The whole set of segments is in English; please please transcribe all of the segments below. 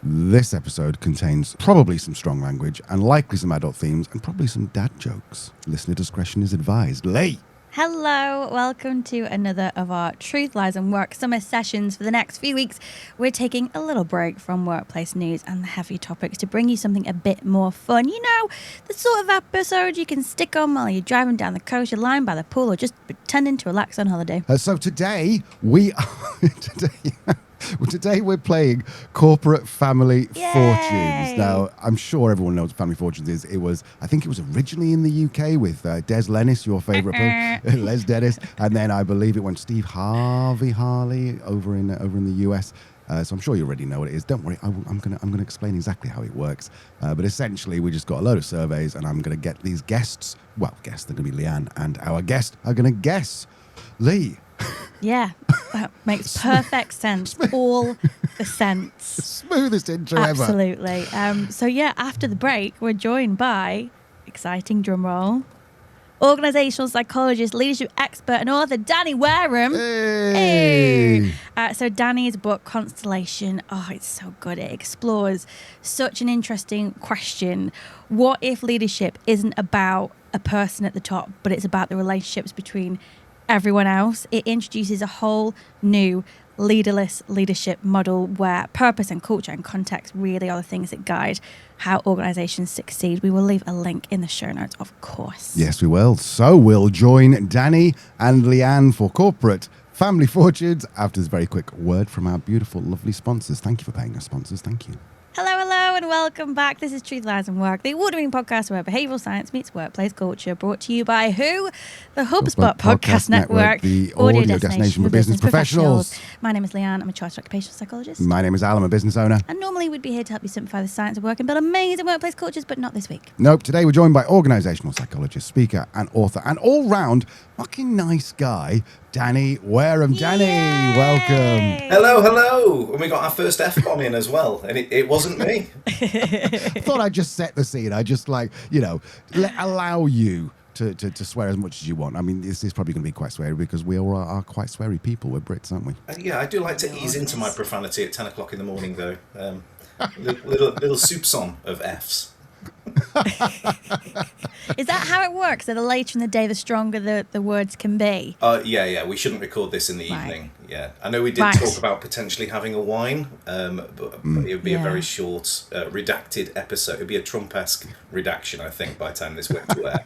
This episode contains probably some strong language and likely some adult themes and probably some dad jokes. Listener discretion is advised. Lee! Hello, welcome to another of our Truth, Lies and Work summer sessions. For the next few weeks, we're taking a little break from workplace news and the heavy topics to bring you something a bit more fun. You know, the sort of episode you can stick on while you're driving down the coast, you're lying by the pool, or just pretending to relax on holiday. So today we are... Today we're playing Corporate Family Fortunes. Now, I'm sure everyone knows what Family Fortunes is. I think it was originally in the UK with Des Lennis, your favourite, Les Dennis, and then I believe it went Steve Harley over in the US. So I'm sure you already know what it is. Don't worry, I'm gonna explain exactly how it works. But essentially, we just got a load of surveys, and I'm gonna get these guests. Well, guests, they're gonna be Leanne, and our guest are gonna guess. Lee. Yeah, that makes perfect sense. All the sense. Smoothest intro ever. Absolutely. So yeah, after the break, we're joined by, exciting drum roll, organisational psychologist, leadership expert and author Danny Wareham. Hey. So Danny's book, Constellation, it's so good. It explores such an interesting question. What if leadership isn't about a person at the top, but it's about the relationships between everyone else? It introduces a whole new leaderless leadership model where purpose and culture and context really are the things that guide how organisations succeed. We will leave a link in the show notes, of course. Yes, we will. So we'll join Danny and Leanne for Corporate Family Fortunes after this very quick word from our beautiful, lovely sponsors. Thank you for paying our sponsors. Thank you. Hello, and welcome back. This is Truth, Lies and Work, the award-winning podcast where behavioural science meets workplace culture, brought to you by who? The HubSpot Podcast Network, the audio destination for business professionals. My name is Leanne. I'm a chartered occupational psychologist. My name is Al. I'm a business owner. And normally we'd be here to help you simplify the science of work and build amazing workplace cultures, but not this week. Nope. Today we're joined by organisational psychologist, speaker and author and all-round fucking nice guy, Danny Wareham. Danny, welcome. Hello. And we got our first F-bomb in as well. And it wasn't me. I thought I'd just set the scene. I just allow you to swear as much as you want. I mean, this is probably going to be quite sweary because we all are quite sweary people. We're Brits, aren't we? Yeah, I do like to ease into my profanity at 10 o'clock in the morning, though. Little soupçon of Fs. Is that how it works? So the later in the day, the stronger the words can be? Yeah. We shouldn't record this in the evening. Yeah. I know we did talk about potentially having a wine, but it would be a very short, redacted episode. It would be a Trump-esque redaction, I think, by the time this went to air.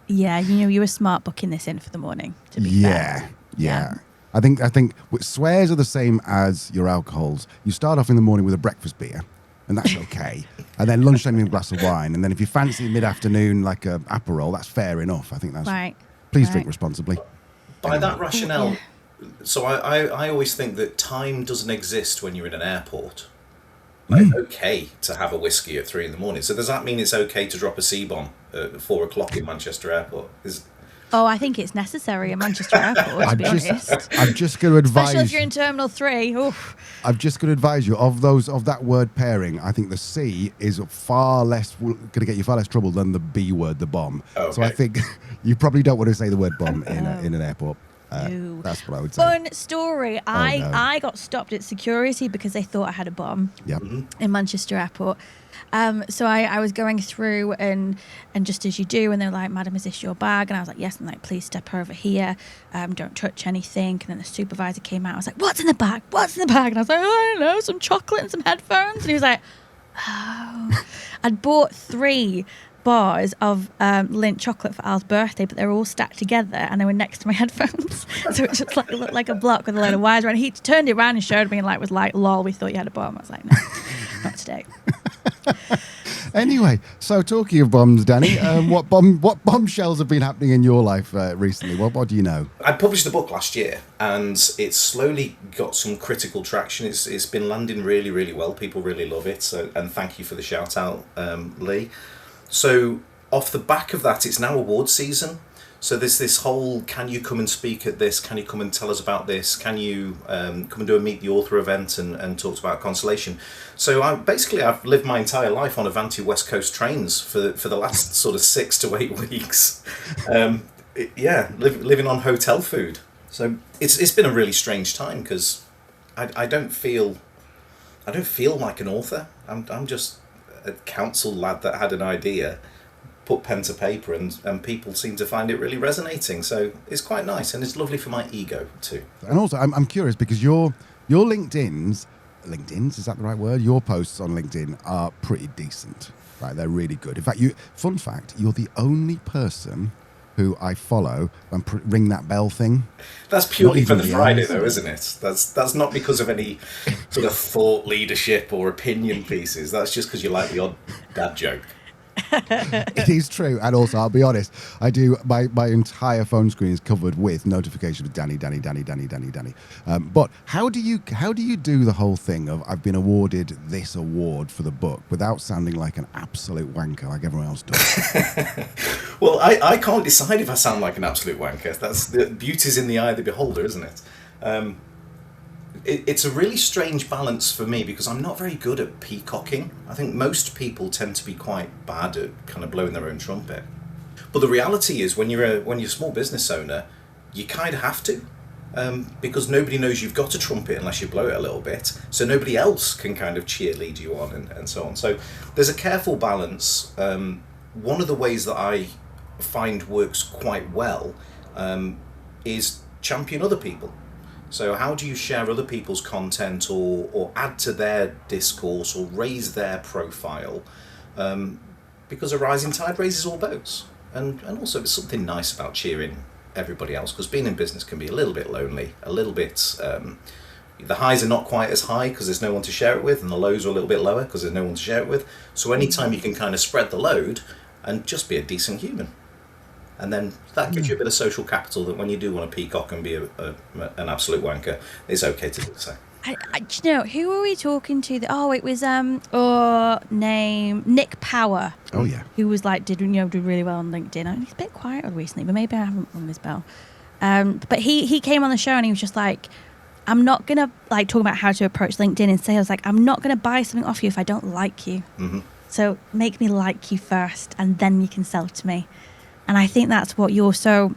Yeah, you were smart booking this in for the morning, to be fair. Yeah. I think swears are the same as your alcohols. You start off in the morning with a breakfast beer, and that's okay. And then lunchtime with a glass of wine. And then if you fancy mid-afternoon like a Aperol, that's fair enough. I think that's... Right. Please drink responsibly. By that rationale, so I always think that time doesn't exist when you're in an airport. It's okay to have a whiskey at 3 a.m. So does that mean it's okay to drop a C-bomb at 4 o'clock in Manchester Airport? I think it's necessary at Manchester Airport, to be honest. I'm just going to advise... Especially if you're in Terminal 3. Oof. I'm just going to advise you, of that word pairing, I think the C is going to get you far less trouble than the B word, the bomb. Okay. So I think you probably don't want to say the word bomb in an airport. That's what I would say. Fun story. I got stopped at security because they thought I had a bomb in Manchester Airport. So I was going through and just as you do, and they're like, "Madam, is this your bag?" And I was like, "Yes." And like, "Please step over here. Don't touch anything." And then the supervisor came out. I was like, "What's in the bag? What's in the bag?" And I was like, "Oh, I don't know, some chocolate and some headphones." And he was like, "Oh." I'd bought 3 bars of Lindt chocolate for Al's birthday, but they were all stacked together and they were next to my headphones. So it just looked like a block with a load of wires around. He turned it around and showed me and was like, "Lol, we thought you had a bomb." I was like, "No, not today." Anyway, so talking of bombs, Danny, what bombshells have been happening in your life recently? What do you know? I published the book last year, and it's slowly got some critical traction. It's been landing really, really well. People really love it. So, and thank you for the shout out, Lee. So off the back of that, it's now award season. So there's this whole, can you come and speak at this? Can you come and tell us about this? Can you come and do a Meet the Author event and talk about Constellation? So I've lived my entire life on Avanti West Coast trains for the last sort of 6 to 8 weeks. Living on hotel food. So it's been a really strange time because I don't feel I don't feel like an author. I'm just a council lad that had an idea, put pen to paper, and people seem to find it really resonating. So it's quite nice, and it's lovely for my ego too. And also, I'm curious because your LinkedIn's, is that the right word? Your posts on LinkedIn are pretty decent, right? They're really good. In fact, fun fact, you're the only person who I follow and ring that bell thing. That's purely for the Friday, though, isn't it? That's not because of any sort of thought leadership or opinion pieces. That's just because you like the odd dad joke. It is true, and also I'll be honest, I do my entire phone screen is covered with notifications of Danny. But how do you do the whole thing of I've been awarded this award for the book without sounding like an absolute wanker like everyone else does? Well, I can't decide if I sound like an absolute wanker. That's the beauty's in the eye of the beholder, isn't it? It's a really strange balance for me because I'm not very good at peacocking. I think most people tend to be quite bad at kind of blowing their own trumpet. But the reality is when you're a small business owner, you kind of have to. Because nobody knows you've got a trumpet unless you blow it a little bit. So nobody else can kind of cheerlead you on and so on. So there's a careful balance. One of the ways that I find works quite well is champion other people. So how do you share other people's content or add to their discourse or raise their profile? Because a rising tide raises all boats. And also there's something nice about cheering everybody else, because being in business can be a little bit lonely, a little bit... the highs are not quite as high because there's no one to share it with, and the lows are a little bit lower because there's no one to share it with. So anytime you can kind of spread the load and just be a decent human. And then that gives you a bit of social capital that when you do want to peacock and be an absolute wanker, it's okay to do so. Do you know, who were we talking to? It was Nick Power. Oh yeah. Who was like did really well on LinkedIn. I mean, he's a bit quiet recently, but maybe I haven't rung his bell. But he came on the show and he was just like, I'm not gonna like talk about how to approach LinkedIn in sales. Like, I'm not gonna buy something off you if I don't like you. Mm-hmm. So make me like you first, and then you can sell to me. And I think that's what you're so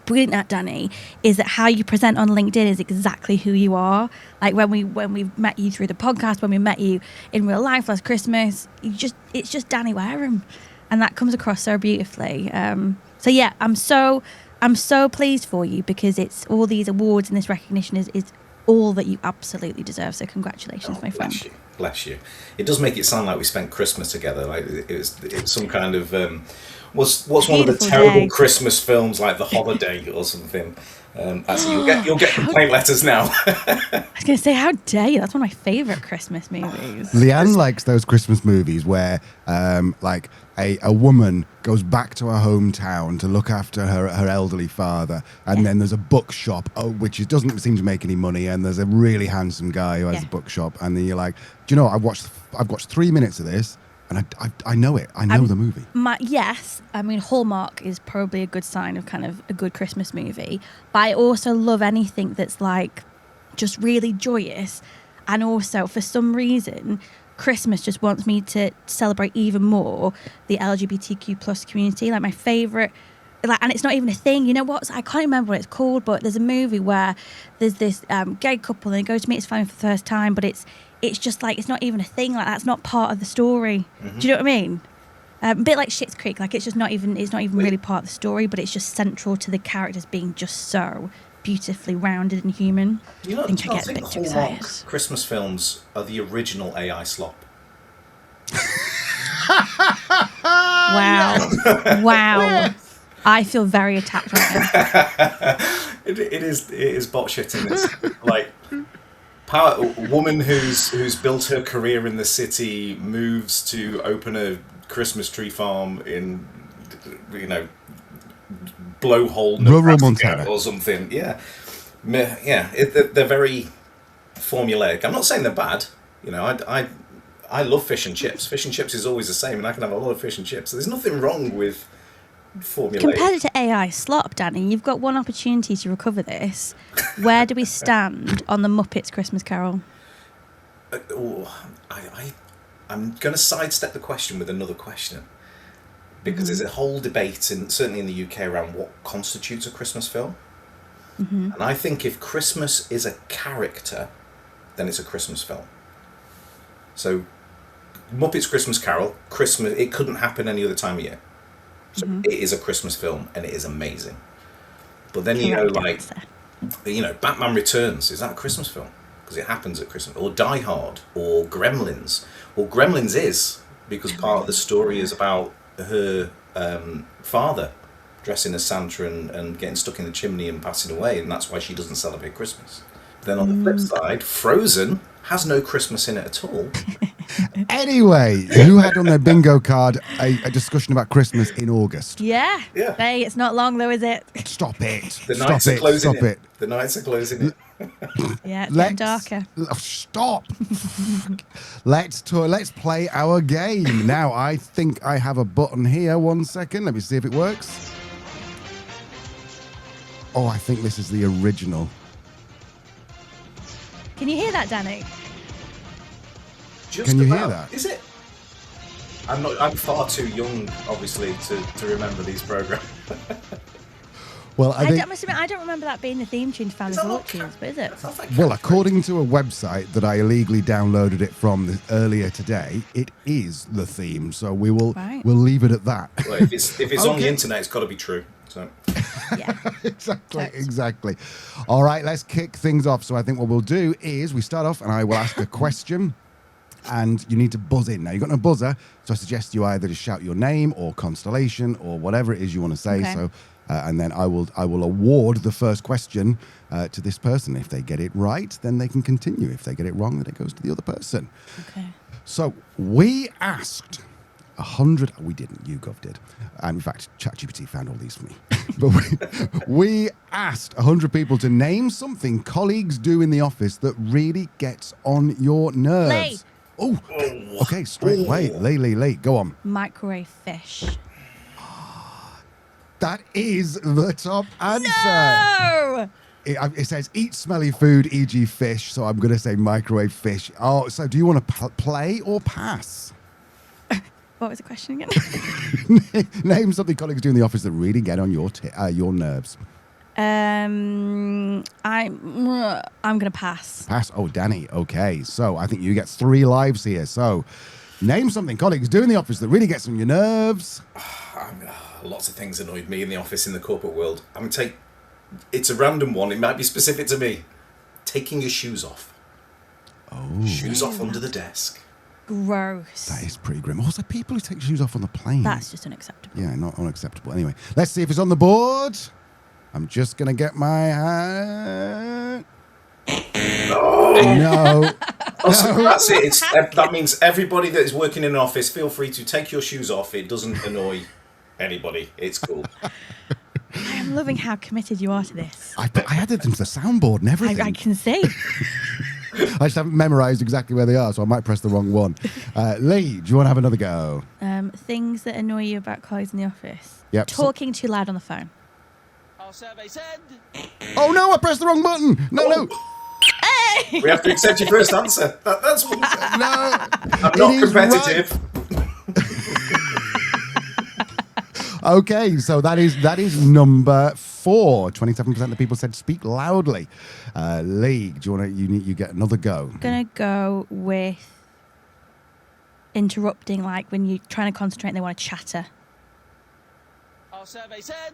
brilliant at, Danny, is that how you present on LinkedIn is exactly who you are. Like when we met you through the podcast, when we met you in real life last Christmas, it's just Danny Wareham, and that comes across so beautifully. So yeah, I'm so pleased for you, because it's all these awards and this recognition is all that you absolutely deserve. So congratulations, my friend. Bless you. It does make it sound like we spent Christmas together. Like it's some kind of what's one of the terrible Christmas films, like The Holiday or something. Actually, you'll get complaint letters now. I was going to say, how dare you? That's one of my favourite Christmas movies. Leanne likes those Christmas movies where like a woman goes back to her hometown to look after her elderly father, and then there's a bookshop which doesn't seem to make any money, and there's a really handsome guy who has a bookshop, and then you're like, do you know, I've watched 3 minutes of this, and I know it. I know the movie. Yes, I mean, Hallmark is probably a good sign of kind of a good Christmas movie. But I also love anything that's like just really joyous. And also, for some reason, Christmas just wants me to celebrate even more the LGBTQ plus community. Like my favourite, like, and it's not even a thing. You know what? I can't remember what it's called, but there's a movie where there's this gay couple and they go to meet his family for the first time, but it's just like, it's not even a thing. Like, that's not part of the story. Mm-hmm. Do you know what I mean? A bit like Schitt's Creek. Like, it's not even really part of the story, but it's just central to the characters being just so beautifully rounded and human. You know, I think the Hallmark Christmas films are the original AI slop. Wow. Wow. I feel very attacked right now. It is bot shitting. It's like a woman who's built her career in the city moves to open a Christmas tree farm in, Blowhole, rural Montana or something. Yeah. They're very formulaic. I'm not saying they're bad. I love fish and chips. Fish and chips is always the same, and I can have a lot of fish and chips. So there's nothing wrong with formulaic. Compared to AI slop, Danny, you've got one opportunity to recover this. Where do we stand on the Muppets Christmas Carol? I'm going to sidestep the question with another question, because there's a whole debate, certainly in the UK, around what constitutes a Christmas film. Mm-hmm. And I think if Christmas is a character, then it's a Christmas film. So Muppets Christmas Carol, Christmas, it couldn't happen any other time of year. So it is a Christmas film, and it is amazing. But then you go like, Batman Returns, is that a Christmas film? Because it happens at Christmas. Or Die Hard, or Gremlins. Well, Gremlins is, because part of the story is about her father dressing as Santa and getting stuck in the chimney and passing away, and that's why she doesn't celebrate Christmas. Then on the flip side, Frozen has no Christmas in it at all. Anyway, who had on their bingo card a discussion about Christmas in August? Yeah. Hey, it's not long though, is it? Stop it. The nights are closing Stop it. The nights are closing it. Yeah, it's getting darker. Stop. Let's play our game. Now, I think I have a button here. 1 second. Let me see if it works. Oh, I think this is the original. Can you hear that, Danny? Can you hear that? Is it? I'm far too young, obviously, to remember these programs. Well, I must admit, I don't remember that being the theme tune to Family Fortunes, but is it? Well, according to a website that I illegally downloaded it from earlier today, it is the theme. So we'll leave it at that. Well, if it's on the internet, it's got to be true. So. Yeah. Exactly. All right, let's kick things off. So I think what we'll do is we start off and I will ask a question and you need to buzz in. Now, you've got no buzzer, so I suggest you either just shout your name or constellation or whatever it is you want to say. Okay. So, and then I will award the first question to this person. If they get it right, then they can continue. If they get it wrong, then it goes to the other person. Okay. So we asked 100. We didn't. YouGov did. In fact, ChatGPT found all these for me. But we asked 100 people to name something colleagues do in the office that really gets on your nerves. Lee. Oh, okay, straight away. Lee, go on. Microwave fish. That is the top answer. No! It says eat smelly food, e.g. fish, so I'm going to say microwave fish. Oh, so do you want to play or pass? What was the question again? Name something colleagues do in the office that really get on your nerves. I'm going to pass. Pass. Oh, Danny. Okay. So I think you get 3 lives here. So name something colleagues do in the office that really gets on your nerves. Lots of things annoyed me in the office in the corporate world. It's a random one. It might be specific to me. Taking your shoes off. Oh. Shoes off under the desk. Gross. That is pretty grim. Also, people who take shoes off on the plane. That's just unacceptable. Yeah, not unacceptable. Anyway, let's see if it's on the board. I'm just going to get my hand. No. Also, that's it. That means everybody that is working in an office, feel free to take your shoes off. It doesn't annoy anybody. It's cool. I am loving how committed you are to this. I added them to the soundboard and everything. I can see. I just haven't memorised exactly where they are, so I might press the wrong one. Lee, do you want to have another go? Things that annoy you about colleagues in the office. Yep. Talking too loud on the phone. Our survey said... Oh, no, I pressed the wrong button. No. Hey! We have to accept your first answer. That's what No. I'm not competitive. Okay, so that is number 4. 27% of the people said speak loudly. Lee, do you want you get another go? I'm gonna go with interrupting, like when you're trying to concentrate and they want to chatter. Our survey said...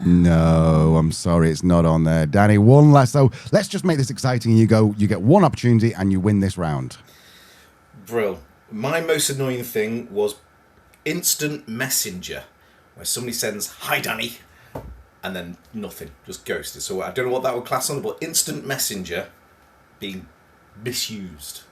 No, I'm sorry, it's not on there. Danny, one last. So let's just make this exciting. You get one opportunity and you win this round. Brill. My most annoying thing was instant messenger, where somebody sends, "Hi, Danny," and then nothing, just ghosted. So I don't know what that would class on, but instant messenger being misused.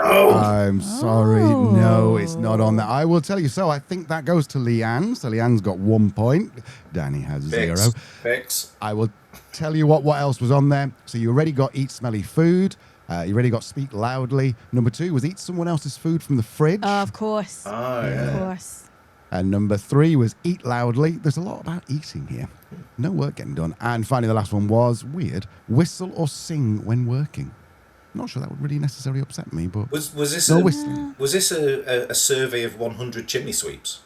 Oh. I'm sorry. No, it's not on there. I will tell you. So I think that goes to Leanne. So Leanne's got 1 point. Danny has 0. Fix. I will tell you what else was on there. So you already got eat smelly food. You already got speak loudly. Number 2 was eat someone else's food from the fridge. Oh, of course. Oh, yeah. Of course. And number 3 was eat loudly. There's a lot about eating here. No work getting done. And finally, the last one was weird. Whistle or sing when working. I'm not sure that would really necessarily upset me, but was this no whistling. Was this a survey of 100 chimney sweeps?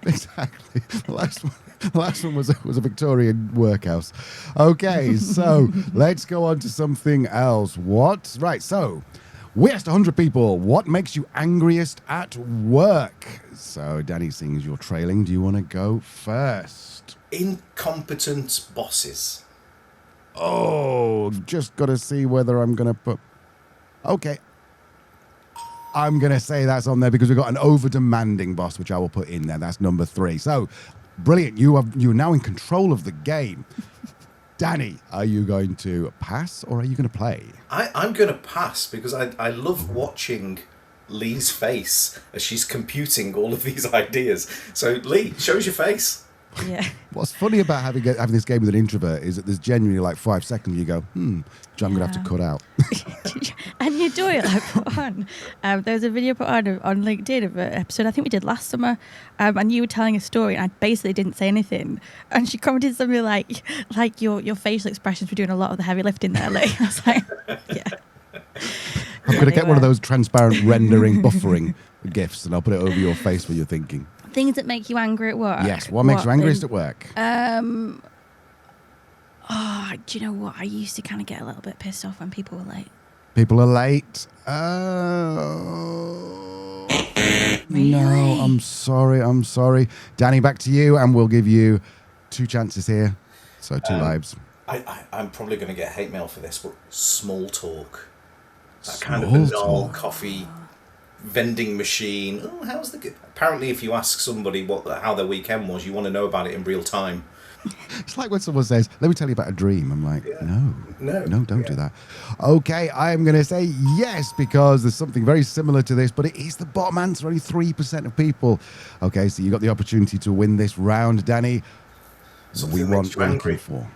Exactly. The last one. The last one was a Victorian workhouse. Okay, so let's go on to something else. Right, so we asked 100 people, what makes you angriest at work? So, Danny, seeing as you're trailing, do you want to go first? Incompetent bosses. Oh, just got to see whether I'm going to put... Okay. I'm going to say that's on there because we've got an over-demanding boss, which I will put in there. That's number 3. So, brilliant. You're now in control of the game. Danny, are you going to pass or are you going to play? I'm going to pass because I love watching Lee's face as she's computing all of these ideas. So, Lee, show us your face. Yeah. What's funny about having this game with an introvert is that there's genuinely like 5 seconds you go, which I'm going to have to cut out. And you do it, I put on. There was a video put on LinkedIn of an episode I think we did last summer, and you were telling a story and I basically didn't say anything. And she commented something like your facial expressions were doing a lot of the heavy lifting there, Lee. I was like, yeah. I'm going to get one of those transparent rendering buffering GIFs and I'll put it over your face while you're thinking. Things that make you angry at work. Yes, what makes you angriest at work? Do you know what? I used to kind of get a little bit pissed off when people were late. People are late. Really? No, I'm sorry. Danny, back to you, and we'll give you 2 chances here. So 2 lives. I'm probably going to get hate mail for this, but small talk. That kind of Small banal talk. coffee vending machine. Oh, how's the... Apparently, if you ask somebody how their weekend was, you want to know about it in real time. It's like when someone says, let me tell you about a dream. I'm like, no, don't do that. Okay, I am going to say yes, because there's something very similar to this, but it is the bottom answer. Only 3% of people. Okay, so you got the opportunity to win this round, Danny. Something we that want makes you angry. for.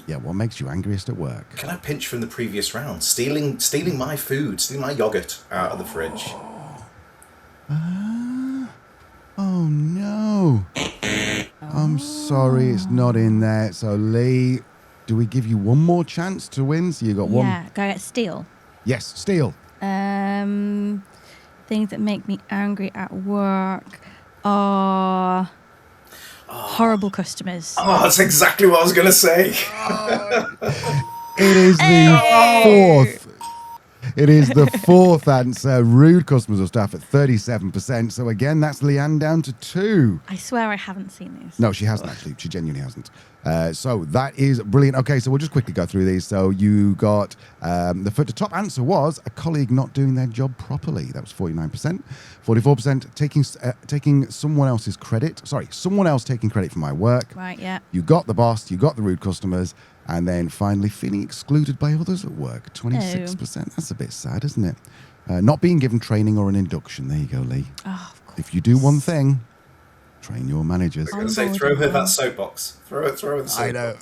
Yeah, what makes you angriest at work? Can I pinch from the previous round? Stealing my food, stealing my yogurt out of the fridge. Oh, no. I'm sorry, it's not in there. So, Lee, do we give you one more chance to win? So you got one. Yeah, go get steal. Yes, steal. Things that make me angry at work are horrible customers. Oh, that's exactly what I was going to say. It is the fourth. It is the 4th answer. Rude customers or staff at 37%. So again, that's Leanne down to 2. I swear I haven't seen these. No, she hasn't actually. She genuinely hasn't. So that is brilliant. Okay, so we'll just quickly go through these. So you got the top answer was a colleague not doing their job properly. That was 49%. 44% taking someone else's credit. Sorry, someone else taking credit for my work. Right, yeah. You got the boss. You got the rude customers. And then finally, feeling excluded by others at work, 26%. That's a bit sad, isn't it? Not being given training or an induction. There you go, Lee. Oh, of course. If you do one thing, train your managers. I was going to say, throw her that soapbox. Throw her the soapbox. I know.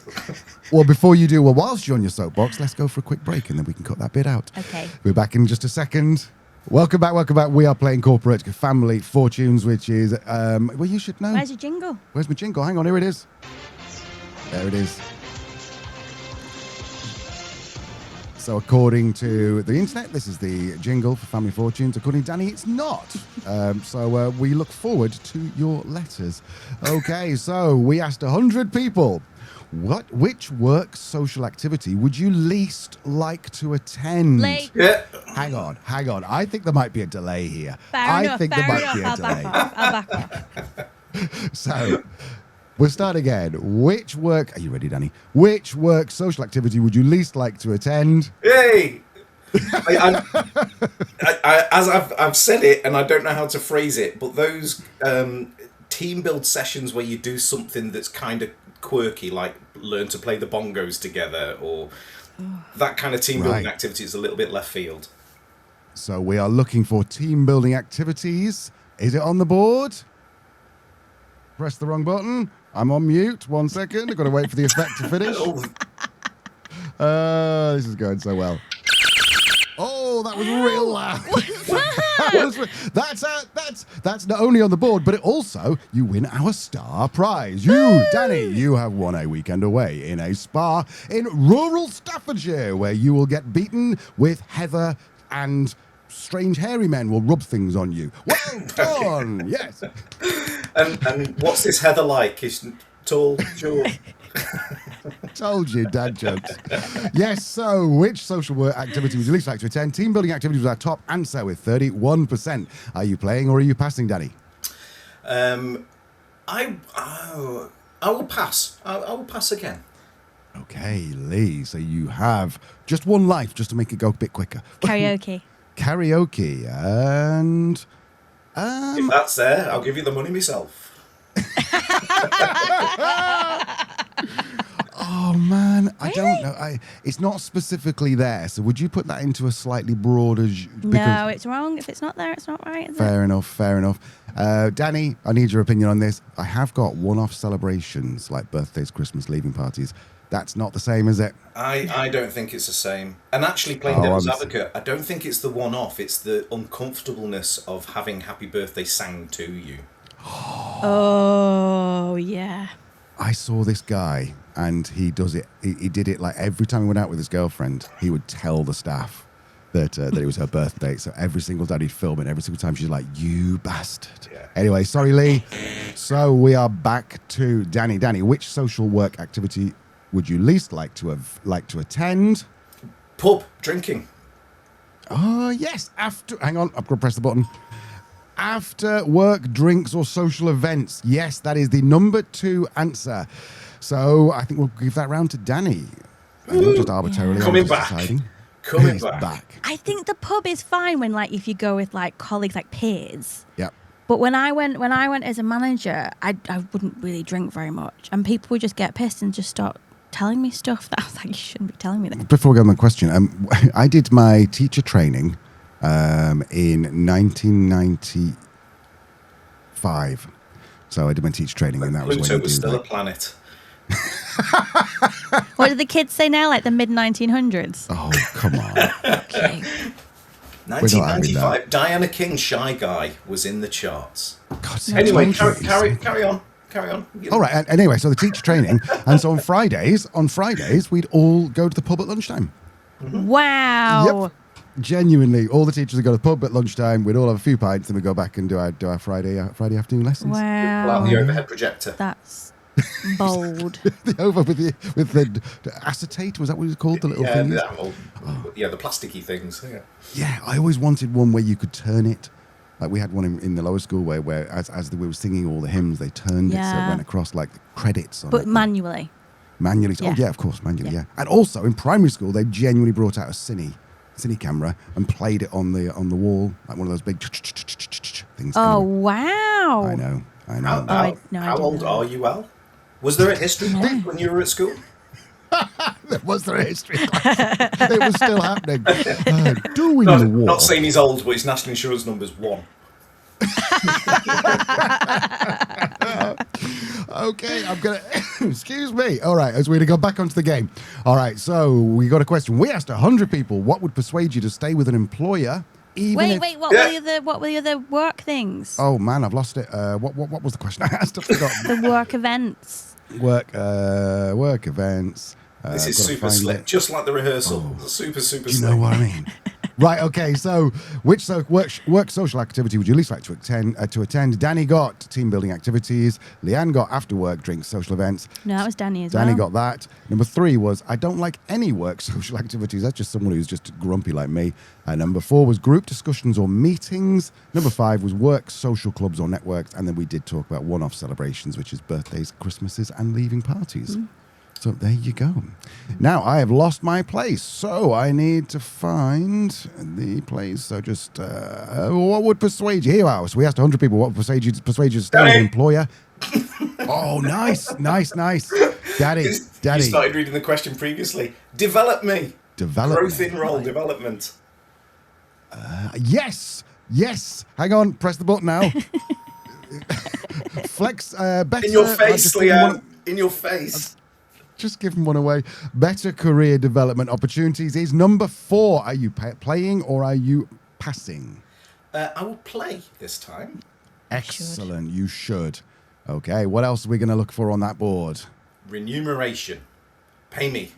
Well, before you do, whilst you're on your soapbox, let's go for a quick break and then we can cut that bit out. Okay. We're back in just a second. Welcome back. We are playing Corporate Family Fortunes, which is, well, you should know. Where's your jingle? Where's my jingle? Hang on, here it is. There it is. So according to the internet, this is the jingle for Family Fortunes. According to Danny, it's not. So we look forward to your letters. Okay, so we asked 100 people, which work social activity would you least like to attend? Lee. Yeah. Hang on. I think there might be a delay here. Fair enough. I'll back off. So... we'll start again. Are you ready, Danny? Which work social activity would you least like to attend? Hey! As I've said it, and I don't know how to phrase it, but those team build sessions where you do something that's kind of quirky, like learn to play the bongos together, or that kind of team building activity is a little bit left field. So we are looking for team building activities. Is it on the board? Press the wrong button. I'm on mute. 1 second. I've got to wait for the effect to finish. This is going so well. Oh, that was real loud. That's not only on the board, but it also, you win our star prize. You, Danny, you have won a weekend away in a spa in rural Staffordshire, where you will get beaten with heather and strange hairy men will rub things on you. Well done. Yes. And what's this heather like? tall, short. Told you, dad jokes. Yes, so which social work activity would you least like to attend? Team building activity was our top answer with 31%. Are you playing or are you passing, Danny? I will pass. I will pass again. Okay, Lee, so you have just one life just to make it go a bit quicker. Karaoke. Karaoke, and... If that's there, I'll give you the money myself. Oh man, I don't know. It's not specifically there. So would you put that into a slightly broader? No, it's wrong. If it's not there, it's not right. Fair enough. Fair enough. Danny, I need your opinion on this. I have got one-off celebrations like birthdays, Christmas, leaving parties. That's not the same, is it? I don't think it's the same. And actually, playing devil's advocate, I don't think it's the one-off. It's the uncomfortableness of having Happy Birthday sang to you. Oh yeah. I saw this guy, and he does it. He did it like every time he went out with his girlfriend. He would tell the staff that it was her birthday. So every single day he'd film it. Every single time she's like, "You bastard." Yeah. Anyway, sorry, Lee. So we are back to Danny. Danny, which social work activity would you least like to attend? Pub drinking. Oh yes. Hang on, I've got to press the button. After work drinks or social events. Yes, that is the number 2 answer. So I think we'll give that round to Danny. Just arbitarily. Coming back. Coming back. I think the pub is fine when, like, if you go with like colleagues, like peers. Yep. But when I went as a manager, I wouldn't really drink very much, and people would just get pissed and just start telling me stuff that I was like, you shouldn't be telling me that. Before we go on the question, I did my teacher training in 1995. So I did my teacher training, and that was when Pluto was still a planet. What do the kids say now? Like the mid 1900s? Oh, come on. Okay. 1995. Diana King, Shy Guy, was in the charts. God, anyway, carry on. All right. And anyway, so the teacher training, and so on Fridays, we'd all go to the pub at lunchtime. Wow. Yep. Genuinely, all the teachers would go to the pub at lunchtime. We'd all have a few pints, and we'd go back and do our Friday afternoon lessons. Wow. Pull out the overhead projector. That's bold. with the acetate, was that what it was called? The little things? Yeah, the plasticky things. Yeah, I always wanted one where you could turn it. Like we had one in the lower school where as we were singing all the hymns, they turned it so it went across like the credits. But manually. Manually. Yeah. Oh, yeah, of course, manually, yeah. And also in primary school, they genuinely brought out a cine camera and played it on the wall, like one of those big things. Oh, wow. I know. How old are you, Al? Was there a history class when you were at school? Was there a history class? It was still happening. Doing the war. Not saying he's old, but his national insurance number's 1. Okay, I'm gonna excuse me. All right, as we're gonna go back onto the game. All right, so we got a question. We asked 100 people what would persuade you to stay with an employer. Wait, what were the other work things? Oh man, I've lost it. What was the question I asked? I've forgotten. The work events. Work events. This is super slick, just like the rehearsal. Super slick. Do you know what I mean? Right, okay, so which work social activity would you least like to attend? Danny got team building activities. Leanne got after work drinks, social events. No, that was Danny as well. Danny got that. Number 3 was I don't like any work social activities. That's just someone who's just grumpy like me. Number 4 was group discussions or meetings. Number 5 was work social clubs or networks. And then we did talk about one-off celebrations, which is birthdays, Christmases, and leaving parties. So there you go. Now I have lost my place, so I need to find the place. So just what would persuade you? Here, so we asked 100 people what would persuade you to stay with an employer. Oh, nice. Daddy. You started reading the question previously. Develop me. Growth in role development. Yes. Hang on. Press the button now. Flex. Better. In your face, Leanne. In your face. Just giving one away. Better career development opportunities is number 4. Are you playing or are you passing? I will play this time. Excellent. You should. Okay. What else are we going to look for on that board? Remuneration. Pay me.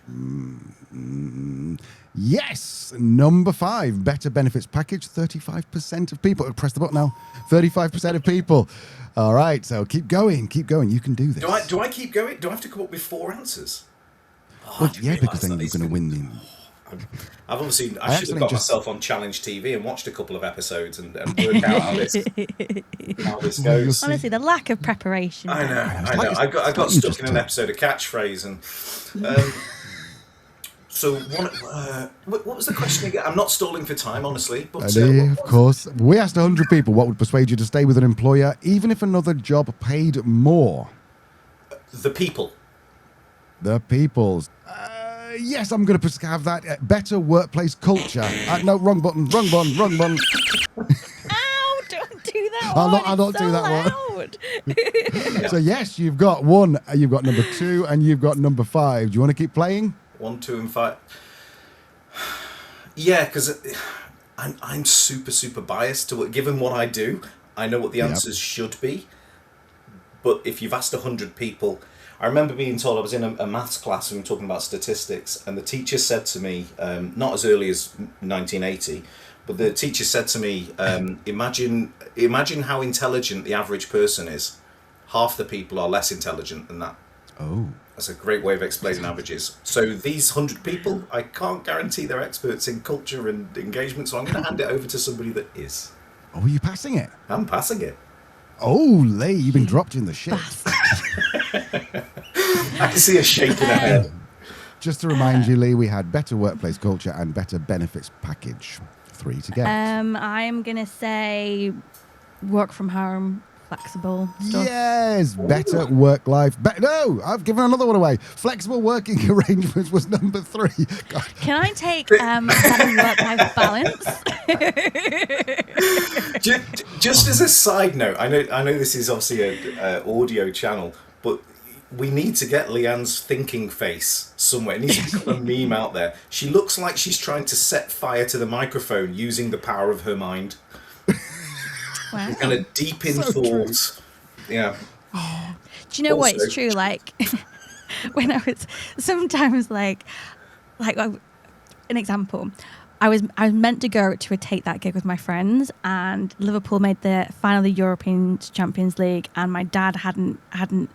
Yes, number 5, better benefits package. 35% of people. Press the button now. 35% of people. All right, so keep going. You can do this. Do I keep going? Do I have to come up with 4 answers? Well, yeah, because then you're going to win the... I should have got myself on Challenge TV and watched a couple of episodes and worked out how this goes. Honestly, the lack of preparation. I know. I got stuck in an episode of Catchphrase and... So, what was the question again? I'm not stalling for time, honestly. But, of course. We asked 100 people what would persuade you to stay with an employer, even if another job paid more. The people. The people's. Yes, I'm going to have that. Better workplace culture. No, wrong button. Ow, don't do that one. I don't do that one. So, yes, you've got 1, you've got number 2, and you've got number 5. Do you want to keep playing? 1, 2, and 5. Yeah, because I'm super biased to given what I do. I know what the answers should be. But if you've asked 100 people, I remember being told, I was in a maths class and we were talking about statistics, and the teacher said to me, not as early as 1980, but the teacher said to me, imagine how intelligent the average person is. Half the people are less intelligent than that. Oh. That's a great way of explaining averages. So these 100 people, I can't guarantee they're experts in culture and engagement, so I'm going to hand it over to somebody that is. Oh, are you passing it? I'm passing it. Oh, Lee, you've been dropped in the shit. I can see a shake in her head. Just to remind you, Lee, we had better workplace culture and better benefits package. 3 to get. I'm going to say work from home. Flexible stuff. Yes, better work-life. No, I've given another one away. Flexible working arrangements was number 3. God. Can I take better work-life balance? Just as a side note, I know this is obviously an audio channel, but we need to get Leanne's thinking face somewhere. It needs to become a meme out there. She looks like she's trying to set fire to the microphone using the power of her mind. Wow. Kind of deep in thought. True. Yeah. Do you know what? It's true. Like when I was sometimes like an example, I was been to go to a Take That gig with my friends, and Liverpool made the final of the European Champions League, and my dad hadn't been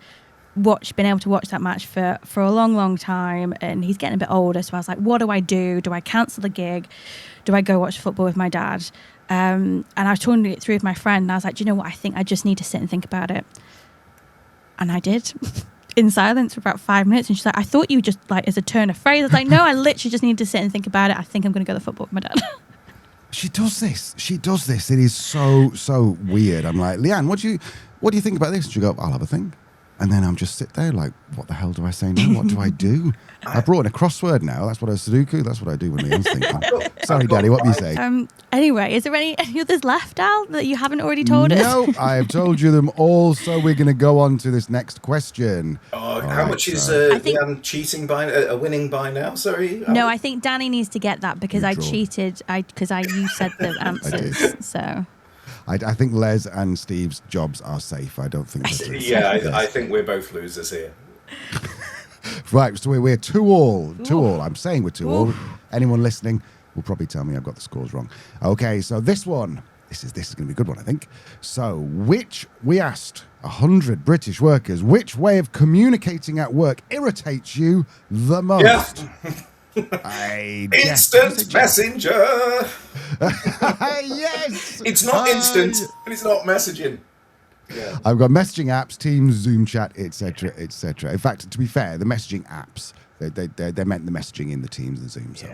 able to watch that match for a long time, and he's getting a bit older. So I was like, what do I do? Do I cancel the gig? Do I go watch football with my dad? And I was talking it through with my friend, and I was like, do you know what? I think I just need to sit and think about it. And I did in silence for about 5 minutes. And she's like, I thought you just like as a turn of phrase. I was like, no, I literally just need to sit and think about it. I think I'm going to go to football with my dad. She does this. It is so weird. I'm like, Leanne, what do you think about this? And she go, I'll have a think. And then I'm just sit there like, what the hell do I say now? What do I do? I brought in a crossword now. That's what I Sudoku. That's what I do when Leanne's thinking. Sorry, Daddy, what do you say? Anyway, is there any others left, Al, that you haven't already told us? No, I have told you them all. So we're going to go on to this next question. How much is Leanne cheating by, winning by now? Sorry. No, I think Danny needs to get that because I cheated. You said the answers. So. I think Les and Steve's jobs are safe. I don't think. I think we're both losers here. Right, so we're 2-all. I'm saying we're 2-all. Anyone listening will probably tell me I've got the scores wrong. Okay, so this one, this is going to be a good one, I think. So, we asked 100 British workers, which way of communicating at work irritates you the most? Yeah. Instant messenger. Yes. It's not instant, and it's not messaging. Yeah. I've got messaging apps, Teams, Zoom chat, etc., etc. In fact, to be fair, the messaging apps they meant the messaging in the Teams and Zoom. So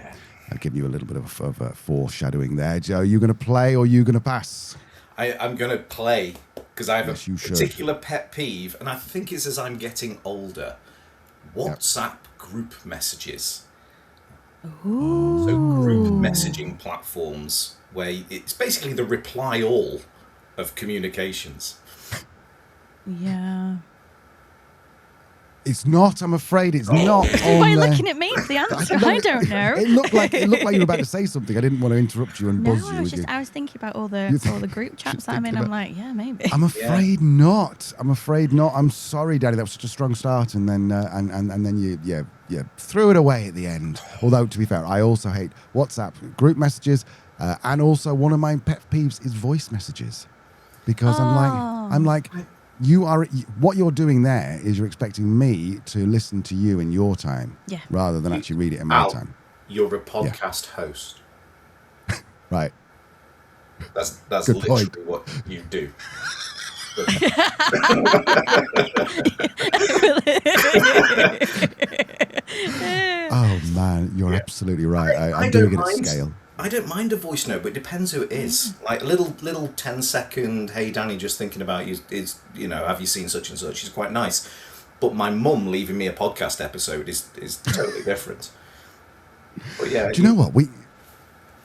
I'll give you a little bit of a foreshadowing there. Joe, are you going to play or are you going to pass? I'm going to play because I have a particular pet peeve, and I think it's as I'm getting older. WhatsApp group messages. Ooh. So group messaging platforms where it's basically the reply all of communications. Yeah. It's not, I'm afraid it's not. Why are you looking at me for the answer? I don't know. It looked like you were about to say something. I didn't want to interrupt you and buzz you. I was thinking about all the group chats that I'm in. I'm like, yeah, maybe. I'm afraid not. I'm sorry, Daddy. That was such a strong start, and then and then you threw it away at the end. Although, to be fair, I also hate WhatsApp group messages, and also one of my pet peeves is voice messages, because I'm like, what you're doing there is you're expecting me to listen to you in your time, rather than actually read it in my time. You're a podcast host, right? That's Good literally point. what you do. Oh man, you're absolutely right. I'm doing it at scale. I don't mind a voice note, but it depends who it is. Like a little 10-second, hey Danny, just thinking about you, is, have you seen such and such? Is quite nice. But my mum leaving me a podcast episode is totally different. But yeah. Do you know what?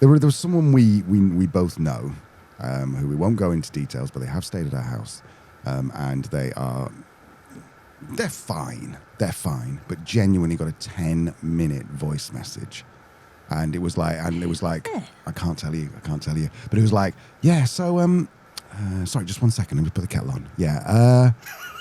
There was someone we both know, who we won't go into details, but they have stayed at our house, and they're fine, but genuinely got a 10-minute voice message. And it was like, I can't tell you, but it was like, yeah, so, sorry, just one second, let me put the kettle on. Yeah,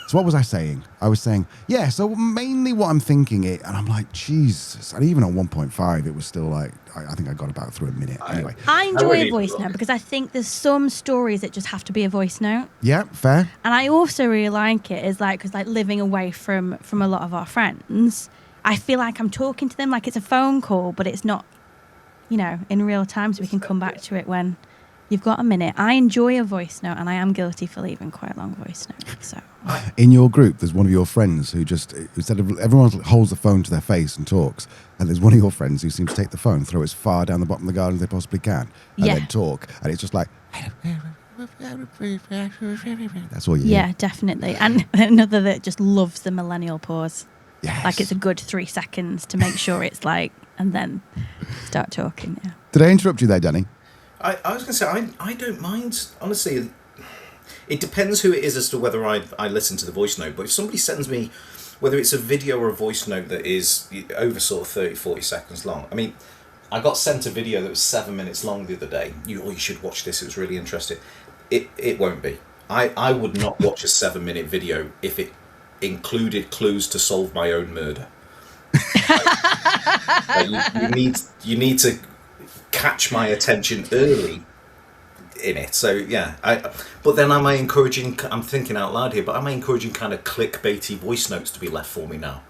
so what was I saying? I was saying, yeah, so mainly what I'm thinking and I'm like, Jesus, and even on 1.5, it was still like, I think I got about through a minute. Anyway. I enjoy a voice note because I think there's some stories that just have to be a voice note. Yeah, fair. And I also really like it, because living away from a lot of our friends, I feel like I'm talking to them like it's a phone call, but it's not, in real time, so we can come back to it when you've got a minute. I enjoy a voice note, and I am guilty for leaving quite a long voice note. So, in your group, there's one of your friends who just, instead of everyone holds the phone to their face and talks, and there's one of your friends who seems to take the phone, throw it as far down the bottom of the garden as they possibly can, and then talk, and it's just like, that's all you hear. Yeah, definitely. And another that just loves the millennial pause. Yes. Like it's a good 3 seconds to make sure it's like, and then start talking. Yeah. Did I interrupt you there, Danny? I was going to say, I don't mind, honestly. It depends who it is as to whether I listen to the voice note. But if somebody sends me, whether it's a video or a voice note that is over sort of 30, 40 seconds long. I mean, I got sent a video that was 7 minutes long the other day. You should watch this, it was really interesting. It won't be. I would not watch a 7-minute video if it included clues to solve my own murder. You need to catch my attention early in it. So yeah, but then am I encouraging? I'm thinking out loud here, but am I encouraging kind of clickbaity voice notes to be left for me now?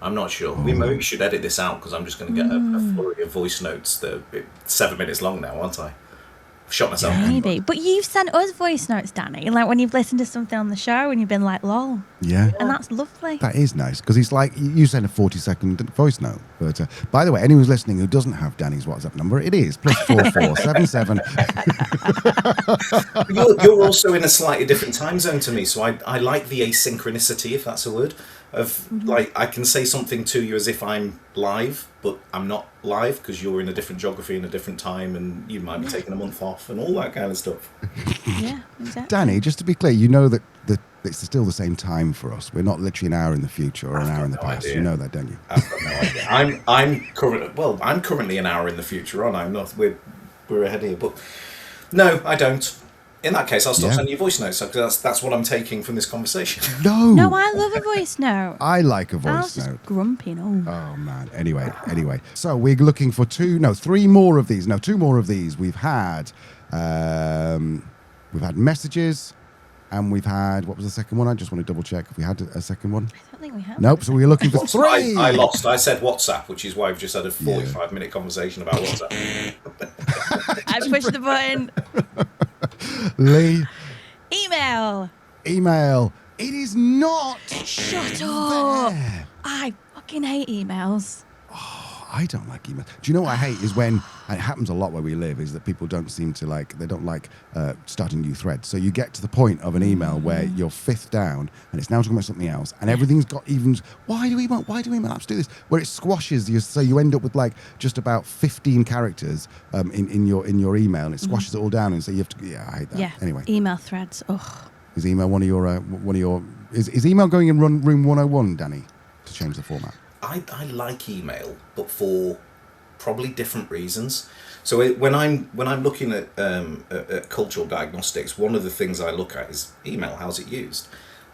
I'm not sure. We maybe should edit this out because I'm just going to get a flurry of voice notes that are 7 minutes long now, aren't I? Shot myself. Maybe. But you've sent us voice notes, Danny, like when you've listened to something on the show and you've been like, lol. Yeah. And that's lovely. That is nice, because it's like, you send a 40-second voice note. But by the way, anyone who's listening who doesn't have Danny's WhatsApp number, it is +4477. You're also in a slightly different time zone to me, so I like the asynchronicity, if that's a word, of like I can say something to you as if I'm live, but I'm not live because you're in a different geography and a different time, and you might be taking a month off and all that kind of stuff. Yeah, exactly. Danny, just to be clear, you know that it's still the same time for us. We're not literally an hour in the future or an hour in the past. You know that, don't you? I've got no idea. I'm currently an hour in the future, aren't I? I'm not. We're ahead here, but no, I don't. In that case, I'll stop sending you voice notes because that's what I'm taking from this conversation. No, I love a voice note. I like a voice I was note. just grumpy, no. Oh man. Anyway. So we're looking for 3 more of these. No, 2 more of these. We've had messages, and we've had, what was the second one? I just want to double check if we had a second one. I don't think we have. Nope. So we're looking for 3. I lost. I said WhatsApp, which is why we've just had a 45-minute conversation about WhatsApp. I pushed the button. Lee. Email. It is not. Shut up. There. I fucking hate emails. I don't like emails. Do you know what I hate is when, and it happens a lot where we live, is that people don't seem to like, they don't like starting new threads. So you get to the point of an email where you're 5th down and it's now talking about something else, and everything's got even, why do email apps do this? Where it squashes you, so you end up with like just about 15 characters in your email, and it squashes it all down, and so you have to, I hate that. Yeah. Anyway. Email threads. Ugh. Is email one of your, is email going in room 101, Danny, to change the format? I like email, but for probably different reasons. So when I'm looking at cultural diagnostics, one of the things I look at is email. How's it used?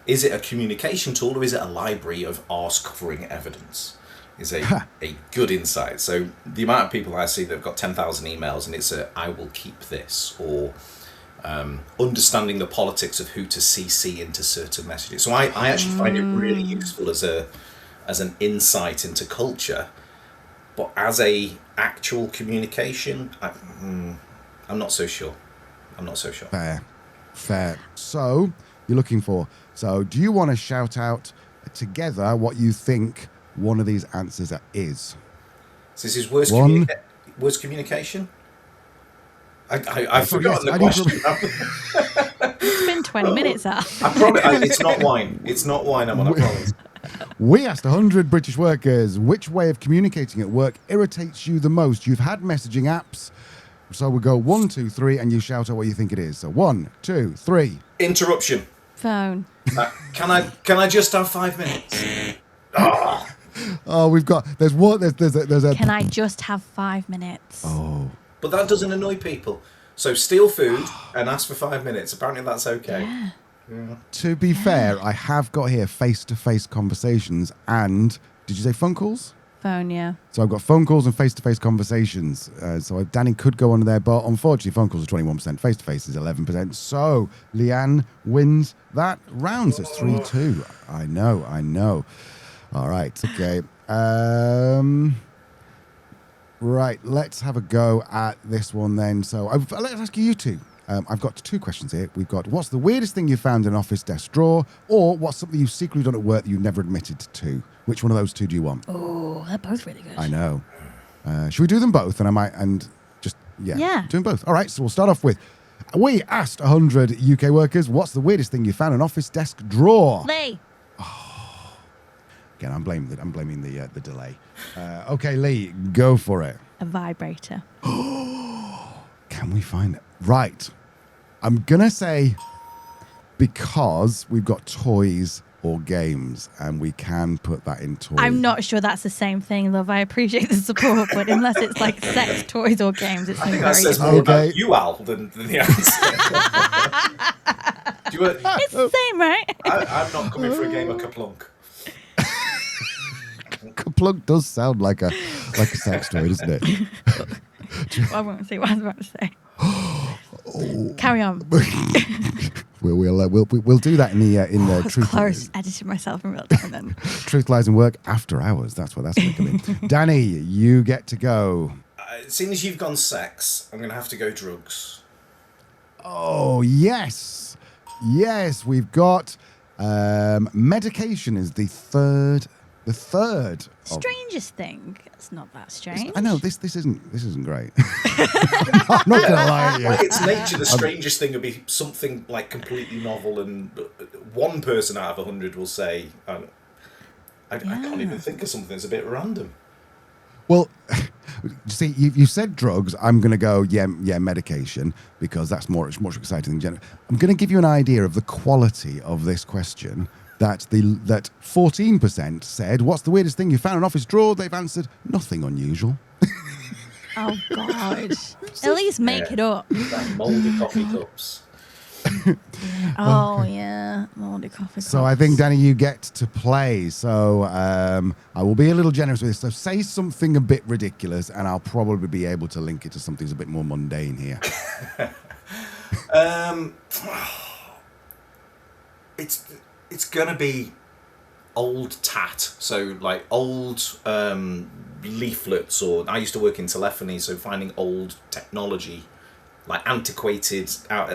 Is it a communication tool, or is it a library of arse covering evidence? is a good insight. So the amount of people I see that have got 10,000 emails and it's I will keep this, or understanding the politics of who to CC into certain messages. So I actually find it really useful as an insight into culture, but as a actual communication, I'm not so sure. Fair. So you're looking for. So do you want to shout out together what you think one of these answers is? So this is worst communication? I've forgotten the question. It's been 20 minutes now. I promise, it's not wine. It's not wine, I promise. We asked 100 British workers, which way of communicating at work irritates you the most? You've had messaging apps. So we'll go 1, 2, 3, and you shout out what you think it is. So 1, 2, 3. Interruption. Phone. Can I just have 5 minutes? Oh, we've got. There's a. Can I just have 5 minutes? Oh. But that doesn't annoy people. So steal food and ask for 5 minutes. Apparently that's okay. Yeah. To be fair, I have got here face-to-face conversations and, did you say phone calls? Phone, yeah. So I've got phone calls and face-to-face conversations. So Danny could go on there, but unfortunately phone calls are 21%, face-to-face is 11%. So Leanne wins that round. So it's 3-2. I know. All right, okay. Right, let's have a go at this one then. So let's ask you two. I've got 2 questions here. We've got, what's the weirdest thing you found in an office desk drawer? Or what's something you've secretly done at work that you've never admitted to? Which one of those 2 do you want? Oh, they're both really good. I know. Should we do them both? Yeah. Do them both. All right, so we'll start off with, we asked 100 UK workers, what's the weirdest thing you found in an office desk drawer? Lee. Again, I'm blaming the delay. Okay, Lee, go for it. A vibrator. Can we find it? Right. I'm going to say because we've got toys or games and we can put that in toys. I'm not sure that's the same thing, love. I appreciate the support, but unless it's like sex, toys or games, it's I think very that says more about you, Al, than the answer. It's the same, right? I'm not coming for a game of Kaplunk. Kaplunk does sound like a sex toy, doesn't it? I won't say what I was about to say. Carry on. We'll do that in the truth. Close editing myself in real time then. Truth, Lies and Work after hours. That's what that's going to be. Danny, you get to go. Seeing as you've gone sex, I'm going to have to go drugs. Oh yes, we've got medication is the third. Strangest thing. It's not that strange. I know this isn't great. I'm not gonna lie to you. By its nature, the strangest thing would be something like completely novel, and one person out of 100 will say, I can't even think of something that's a bit random. Well, see, you said drugs. I'm going to go, yeah, medication, because that's much more exciting than general. I'm going to give you an idea of the quality of this question. That 14% said, what's the weirdest thing you found in an office drawer? They've answered, nothing unusual. Oh, God. At least make it up. Like mouldy coffee cups. Oh, yeah. Mouldy coffee cups. So I think, Danny, you get to play. So I will be a little generous with this. So say something a bit ridiculous, and I'll probably be able to link it to something that's a bit more mundane here. It's going to be old tat. So like old leaflets, or I used to work in telephony, so finding old technology, like antiquated,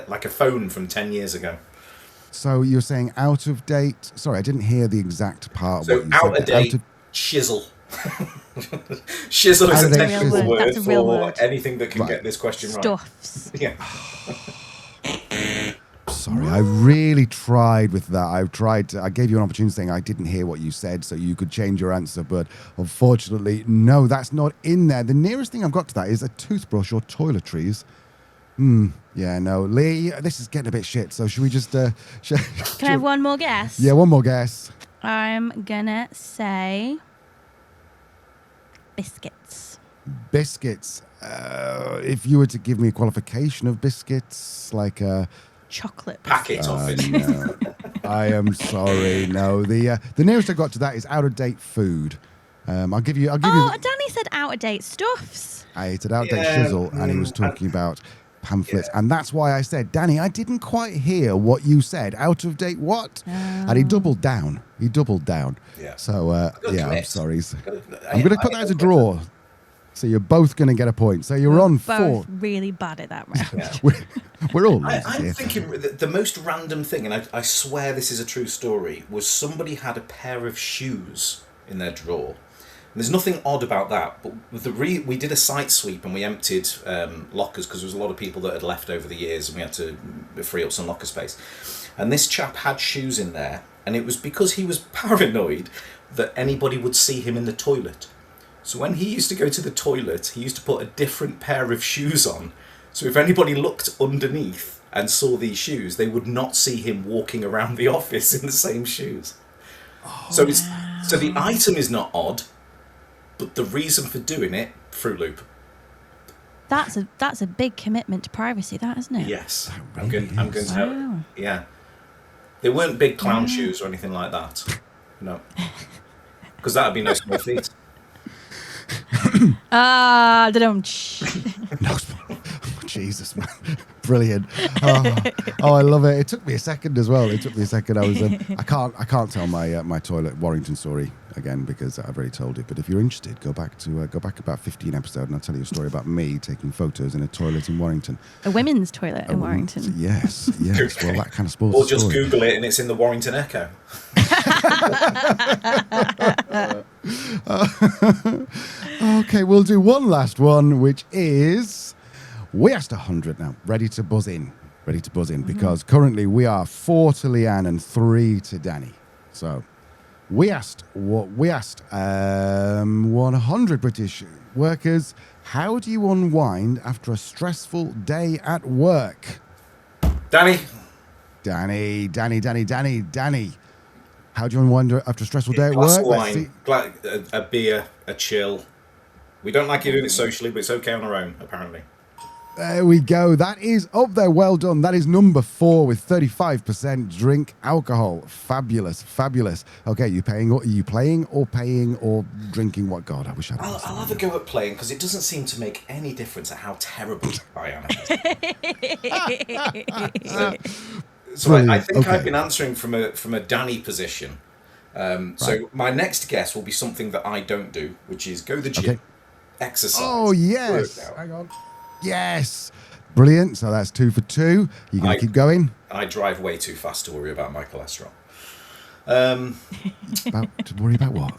like a phone from 10 years ago. So you're saying out of date? Sorry, I didn't hear the exact part. So out of date, chisel. Chisel is a technical word for anything that can get this question right. Stuffs. Yeah. Sorry, I really tried with that. I gave you an opportunity saying I didn't hear what you said, so you could change your answer, but unfortunately, no, that's not in there. The nearest thing I've got to that is a toothbrush or toiletries. Yeah, no. Lee, this is getting a bit shit, so should we just... Can I have one more guess? Yeah, one more guess. I'm gonna say... biscuits. Biscuits. If you were to give me a qualification of biscuits, like a... chocolate packet of it. No. I am sorry. No, the nearest I got to that is out of date food. I'll give you. Danny said out of date stuffs. It's an out-date shizzle, and he was talking about pamphlets, and that's why I said, Danny, I didn't quite hear what you said. Out of date, what? And he doubled down. Yeah. So I'm sorry. I'm going to put that as a draw. So you're both going to get a point. So you're on both 4. Really bad at that round. We're all losers I'm here. thinking the most random thing, and I swear this is a true story, was somebody had a pair of shoes in their drawer. And there's nothing odd about that, but we did a site sweep and we emptied lockers because there was a lot of people that had left over the years and we had to free up some locker space. And this chap had shoes in there, and it was because he was paranoid that anybody would see him in the toilet. So when he used to go to the toilet, he used to put a different pair of shoes on. So if anybody looked underneath and saw these shoes, they would not see him walking around the office in the same shoes. So the item is not odd, but the reason for doing it, Fruit Loop. That's a big commitment to privacy, that, isn't it? Yes. I'm going to have. Yeah. They weren't big clown shoes or anything like that. No. Because that would be no small feat. No, Jesus, man. Brilliant. Oh, I love it. It took me a second as well. I was I can't tell my toilet Warrington story again because I've already told it. But if you're interested, go back about 15 episodes and I'll tell you a story about me taking photos in a toilet in Warrington. A women's toilet in Warrington. Yes. Well, that kind of spoils Or the just story. Google it and it's in the Warrington Echo. Okay, we'll do one last one, which is we asked 100 now. Ready to buzz in because currently we are 4 to Leanne and 3 to Danny. So we asked 100 British workers, how do you unwind after a stressful day at work? Danny. How do you unwind after a stressful day at Glass work? of wine, a beer, a chill. We don't like you doing it socially, but it's okay on our own, apparently. There we go. That is up there. Well done. That is number 4 with 35% drink alcohol. Fabulous. Okay, are you playing or drinking? What? God, I wish I'd. I'll have a go at playing because it doesn't seem to make any difference at how terrible I am. So I think okay. I've been answering from a Danny position. So my next guess will be something that I don't do, which is go to the gym, exercise. Oh yes. Hang on. Yes. Brilliant. So that's 2 for 2. You're going to keep going? I drive way too fast to worry about my cholesterol. To worry about what?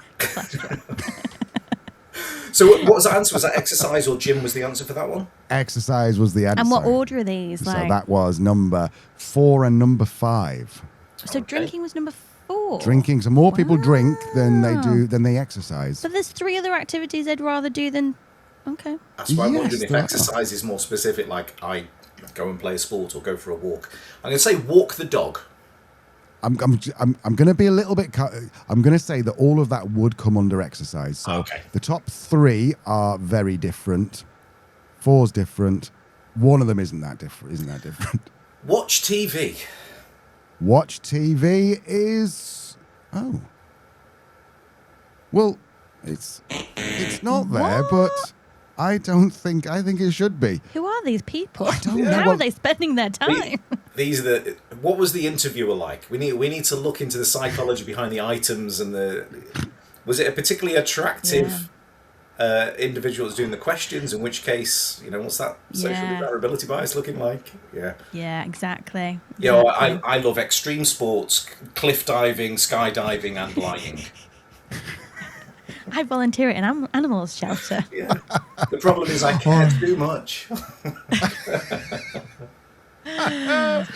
So what was the answer? Was that exercise or gym was the answer for that one? Exercise was the answer. And what order are these? So that was number 4 and number 5. So drinking was number 4. Drinking. So more people drink than they exercise. But there's 3 other activities I'd rather do than... Okay. That's why I'm wondering if exercise is more specific, like I go and play a sport or go for a walk. I'm going to say walk the dog. I'm going to be a little bit... I'm going to say that all of that would come under exercise. So the top 3 are very different. 4's different. One of them isn't that different. Watch TV. Watch TV is... Oh. Well, it's not there, but... I think it should be. Who are these people? I don't know. How are they spending their time? These are the. What was the interviewer like? We need to look into the psychology behind the items and the. Was it a particularly attractive individual that's doing the questions? In which case, what's that social desirability bias looking like? Yeah. Yeah, exactly. Yeah, I love extreme sports, cliff diving, skydiving, and lying. I volunteer at an animals shelter. Yeah. The problem is I care too much. I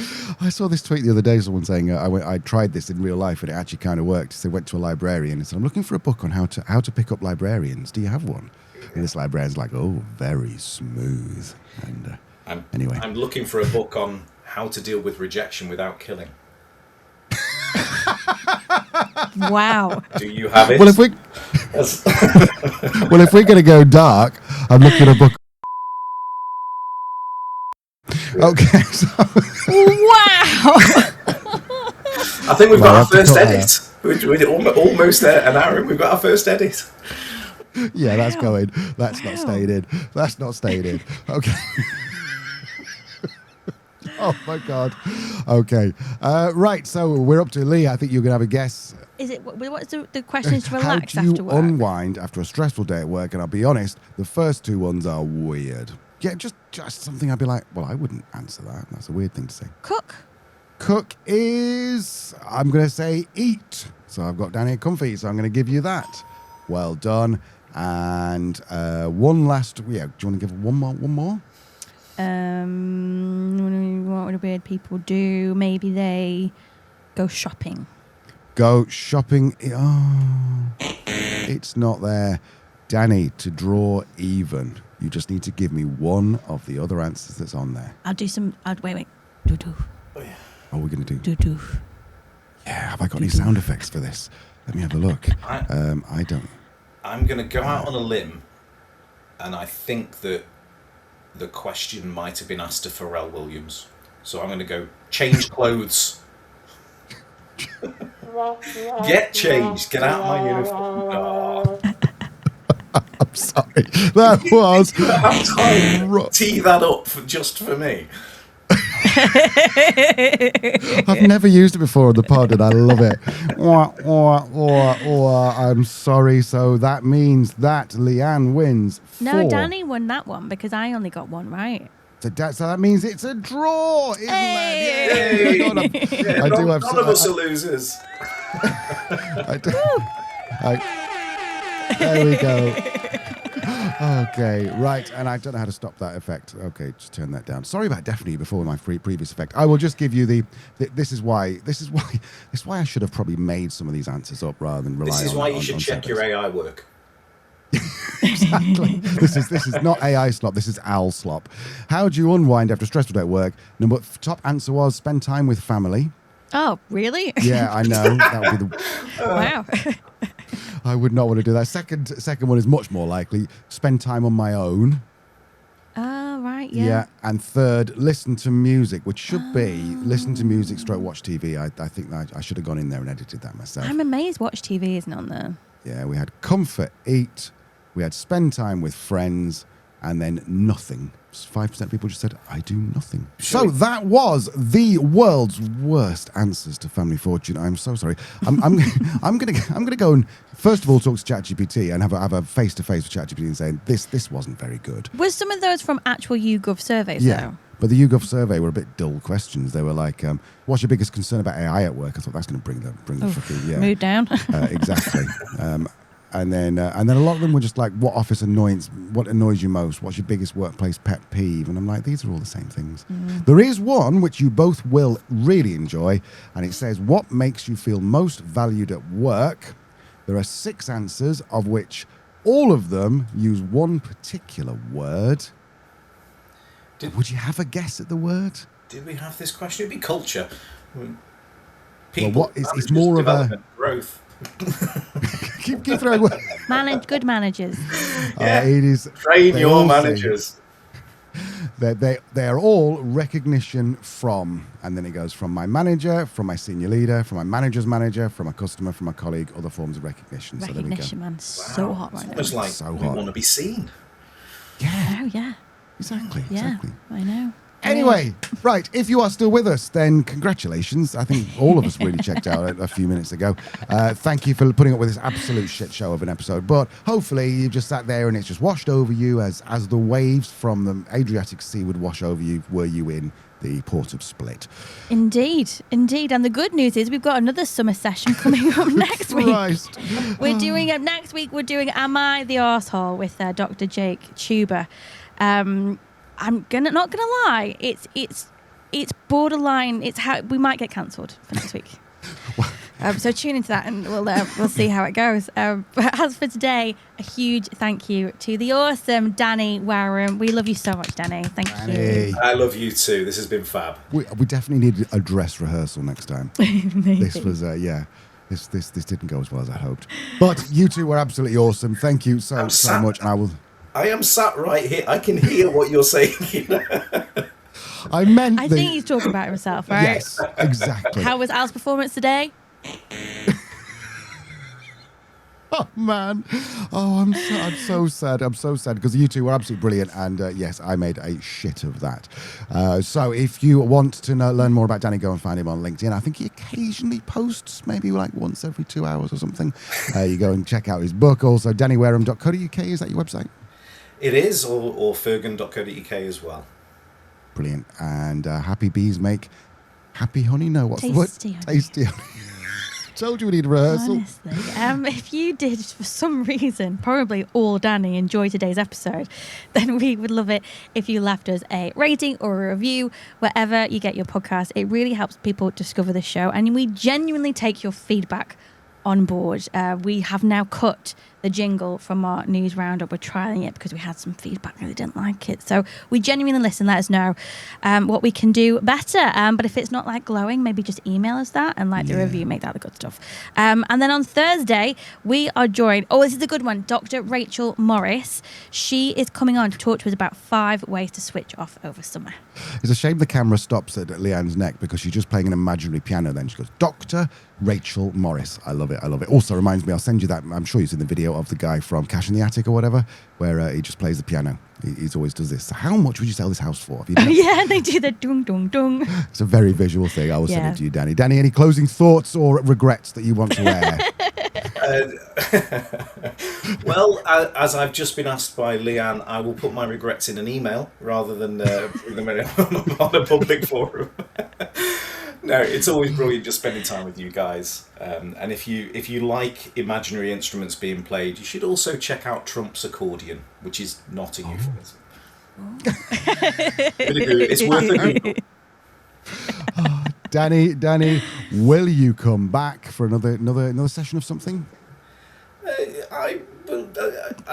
saw this tweet the other day, someone saying I tried this in real life and it actually kind of worked. So they went to a librarian and said, I'm looking for a book on how to pick up librarians. Do you have one? And this librarian's like, oh, very smooth. And anyway. I'm looking for a book on how to deal with rejection without killing. Wow. Do you have it? Well, if we're going to go dark, I'm looking at a book. Okay. So Wow. I think we've got our first edit. We're almost there, an hour, and we've got our first edit. Yeah, that's going. That's not staying in. That's not staying in. Okay. Oh my God. Okay. Right. So we're up to Lee. I think you're gonna have a guess. Is it? What's the question? Is to relax How do you after work? unwind after a stressful day at work? And I'll be honest, the first two ones are weird. Yeah, just something I'd be like, well, I wouldn't answer that. That's a weird thing to say. Cook. Cook is, I'm going to say eat. So I've got Danny Comfy, so I'm going to give you that. Well done. And one last, yeah, do you want to give one more? What would weird people do? Maybe they go shopping. Go shopping. Oh, it's not there. Danny, to draw even, you just need to give me one of the other answers that's on there. I'll do some. Wait. Do. Oh, yeah. What are we going to do? Do. Yeah, have I got any sound effects for this? Let me have a look. I don't. I'm going to go out on a limb, and I think that the question might have been asked to Pharrell Williams. So I'm going to go change clothes. Get changed. Get out of my uniform. Oh. I'm sorry. That was. Tee that up just for me. I've never used it before on the pod, and I love it. I'm sorry. So that means that Leanne wins. No, Danny won that one because I only got one right. So that means it's a draw, isn't Hey! None of us are losers. There we go. Okay, right, and I don't know how to stop that effect. Okay, just turn that down. Sorry about deafening you before my previous effect. I will just give you this is why I should have probably made some of these answers up rather than rely on. This is why you should check your AI work. Exactly. This is not AI slop. This is owl slop. How do you unwind after a stressful day at work? Top answer was spend time with family. Oh, really? Yeah, I know. That would be the. Wow. I would not want to do that. Second one is much more likely. Spend time on my own. Oh, right, yeah. Yeah, and third, listen to music, which should be listen to music / watch TV. I think that I should have gone in there and edited that myself. I'm amazed Watch TV isn't on there. Yeah, we had comfort, eat, we had spend time with friends, and then nothing. 5% of people just said, I do nothing. So that was the world's worst answers to Family Fortune. I'm so sorry. I'm gonna go and first of all talk to ChatGPT and have a face-to-face with ChatGPT and say this wasn't very good. Was some of those from actual YouGov surveys though? But the YouGov survey were a bit dull questions. They were like, what's your biggest concern about AI at work? I thought that's going to bring the fucking mood down. Exactly. And then a lot of them were just like, what office annoyance, what annoys you most? What's your biggest workplace pet peeve? And I'm like, these are all the same things. There is one which you both will really enjoy, and it says, what makes you feel most valued at work? There are 6 answers, of which all of them use one particular word. Would you have a guess at the word? Did we have this question? It'd be culture. People, it's more of a growth. keep throwing words. Good managers. It is. Train your managers. They are all recognition from, and then it goes from my manager, from my senior leader, from my manager's manager, from a customer, from a colleague, other forms of recognition. Recognition, man, so hot right now. It's like so we want to be seen. Yeah. Oh yeah. Exactly. Yeah, exactly. I know. Anyway, right, if you are still with us, then congratulations. I think all of us really checked out a few minutes ago. Thank you for putting up with this absolute shit show of an episode. But hopefully you just sat there and it's just washed over you as the waves from the Adriatic Sea would wash over you were you in the Port of Split. Indeed. And the good news is we've got another summer session coming up next week. We're doing it next week. We're doing Am I the Arsehole with Dr. Jake Tuber. I'm not gonna lie, it's borderline. It's how we might get cancelled for next week. So tune into that and we'll see how it goes. But as for today, a huge thank you to the awesome Danny Wareham. We love you so much, Danny. Thank you. I love you too. This has been fab. We definitely need a dress rehearsal next time. This was This didn't go as well as I hoped. But you two were absolutely awesome. Thank you so much. And I am sat right here. I can hear what you're saying. I think he's talking about himself, right? Yes, exactly. How was Al's performance today? Oh, man. Oh, I'm so sad. I'm so sad because you two were absolutely brilliant. And yes, I made a shit of that. So if you want to learn more about Danny, go and find him on LinkedIn. I think he occasionally posts, maybe like once every 2 hours or something. You go and check out his book. Also, dannywareham.co.uk. Is that your website? It is, or fergan.co.uk as well. Brilliant. And happy bees make happy honey. No, what's the word? Tasty honey. Told you we need a rehearsal. Honestly, if you did, for some reason, probably all Danny, enjoy today's episode, then we would love it if you left us a rating or a review wherever you get your podcast. It really helps people discover the show, and we genuinely take your feedback on board. We have now cut the jingle from our news roundup. We're trialing it because we had some feedback and they didn't like it. So we genuinely listen. Let us know what we can do better. But if it's not like glowing, maybe just email us that and like the review, make that the good stuff. And then on Thursday, we are joined. Oh, this is a good one. Dr. Rachel Morris. She is coming on to talk to us about 5 ways to switch off over summer. It's a shame the camera stops at Leanne's neck because she's just playing an imaginary piano. Then she goes, Dr. Rachel Morris. I love it. I love it. Also reminds me, I'll send you that. I'm sure you've seen the video of the guy from Cash in the Attic or whatever, where he just plays the piano. He always does this. So how much would you sell this house for? Have you done yeah, they do the dung, dung, dung. It's a very visual thing. I will send it to you, Danny. Danny, any closing thoughts or regrets that you want to air? Well, as I've just been asked by Leanne, I will put my regrets in an email rather than put them on a public forum. No, it's always brilliant just spending time with you guys. And if you like imaginary instruments being played, you should also check out Trump's accordion, which is not a euphemism. It's worth a Google. Danny, will you come back for another session of something? I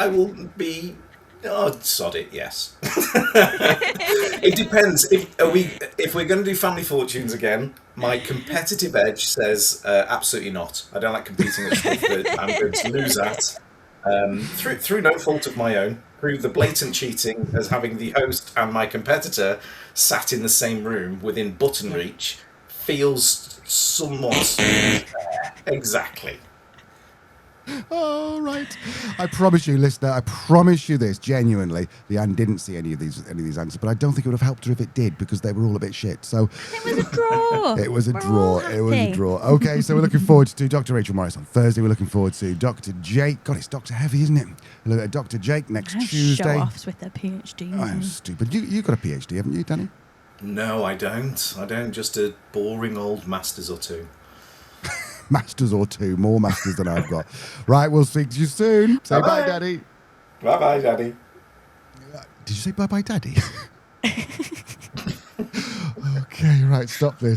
will be. Oh, sod it, yes. It depends. If we're going to do Family Fortunes again, my competitive edge says absolutely not. I don't like competing with stuff that I'm going to lose at. Through no fault of my own, through the blatant cheating as having the host and my competitor sat in the same room within button reach feels somewhat exactly. Oh, right. I promise you, listener, I promise you this, genuinely, Leanne didn't see any of these answers, but I don't think it would have helped her if it did, because they were all a bit shit. So it was a draw. It was a draw. Okay, so we're looking forward to Dr. Rachel Morris on Thursday. We're looking forward to Dr. Jake. God, it's Dr. Heavy, isn't it? Look at Dr. Jake next Tuesday. Show-offs with their PhD. I'm stupid. You got a PhD, haven't you, Danny? No, I don't. Just a boring old master's or two. Masters or two, more masters than I've got. Right, we'll speak to you soon. Say bye, Daddy. Bye-bye, Daddy. Did you say bye-bye, Daddy? Okay, right, stop this.